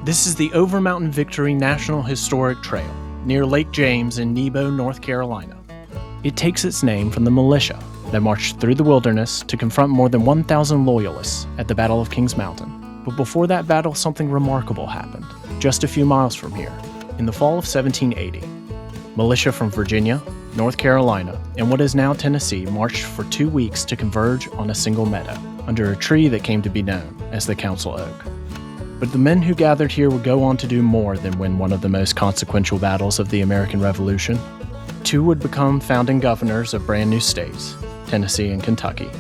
This is the Overmountain Victory National Historic Trail near Lake James in Nebo, North Carolina. It takes its name from the militia that marched through the wilderness to confront more than 1,000 loyalists at the Battle of Kings Mountain. But before that battle, something remarkable happened, just a few miles from here. In the fall of 1780, militia from Virginia, North Carolina, and what is now Tennessee marched for 2 weeks to converge on a single meadow, under a tree that came to be known as the Council Oak. But the men who gathered here would go on to do more than win one of the most consequential battles of the American Revolution. 2 would become founding governors of brand new states, Tennessee and Kentucky.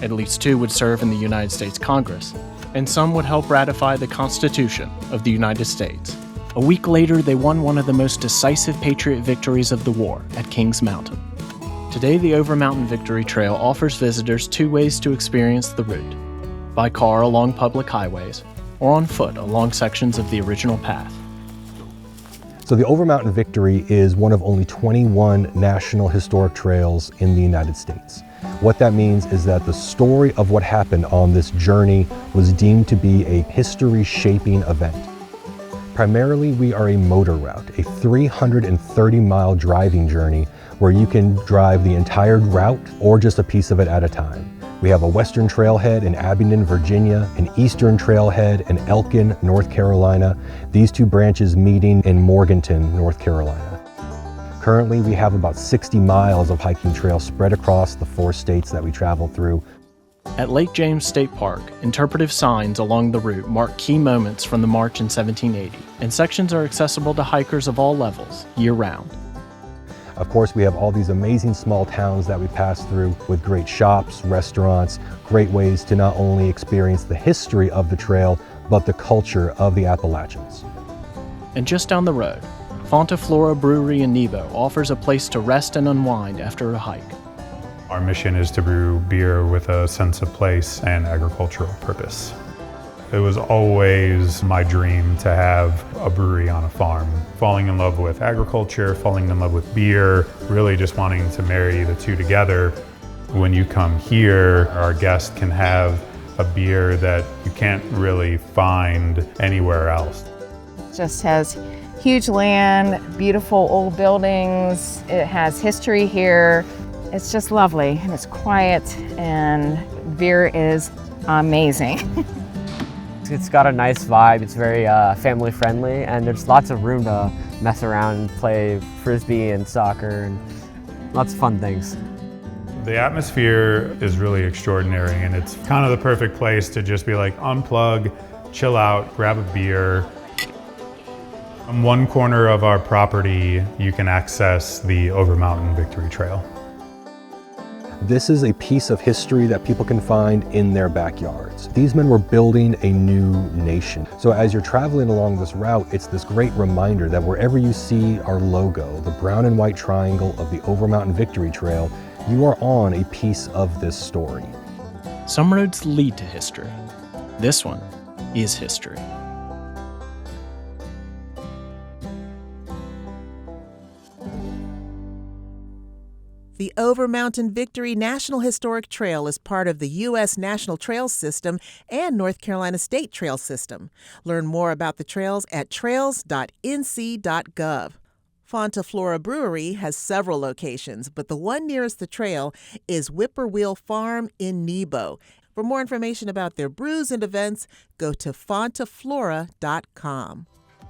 At least 2 would serve in the United States Congress, and some would help ratify the Constitution of the United States. A week later, they won one of the most decisive Patriot victories of the war at Kings Mountain. Today, the Overmountain Victory Trail offers visitors 2 ways to experience the route: by car along public highways, or on foot along sections of the original path. So the Overmountain Victory is one of only 21 national historic trails in the United States. What that means is that the story of what happened on this journey was deemed to be a history-shaping event. Primarily, we are a motor route, a 330-mile driving journey where you can drive the entire route or just a piece of it at a time. We have a western trailhead in Abingdon, Virginia, an eastern trailhead in Elkin, North Carolina, these 2 branches meeting in Morganton, North Carolina. Currently, we have about 60 miles of hiking trails spread across the 4 states that we travel through. At Lake James State Park, interpretive signs along the route mark key moments from the march in 1780, and sections are accessible to hikers of all levels, year-round. Of course, we have all these amazing small towns that we pass through with great shops, restaurants, great ways to not only experience the history of the trail, but the culture of the Appalachians. And just down the road, Fonta Flora Brewery in Nebo offers a place to rest and unwind after a hike. Our mission is to brew beer with a sense of place and agricultural purpose. It was always my dream to have a brewery on a farm. Falling in love with agriculture, falling in love with beer, really just wanting to marry the 2 together. When you come here, our guests can have a beer that you can't really find anywhere else. It just has huge land, beautiful old buildings. It has history here. It's just lovely, and it's quiet, and beer is amazing. It's got a nice vibe, it's very family friendly, and there's lots of room to mess around and play frisbee and soccer and lots of fun things. The atmosphere is really extraordinary, and it's kind of the perfect place to just be like unplug, chill out, grab a beer. On one corner of our property, you can access the Overmountain Victory Trail. This is a piece of history that people can find in their backyards. These men were building a new nation. So as you're traveling along this route, it's this great reminder that wherever you see our logo, the brown and white triangle of the Overmountain Victory Trail, you are on a piece of this story. Some roads lead to history. This one is history. The Overmountain Victory National Historic Trail is part of the U.S. National Trails System and North Carolina State Trail System. Learn more about the trails at trails.nc.gov. Fonta Flora Brewery has several locations, but the one nearest the trail is Whippoorwill Farm in Nebo. For more information about their brews and events, go to fontaflora.com.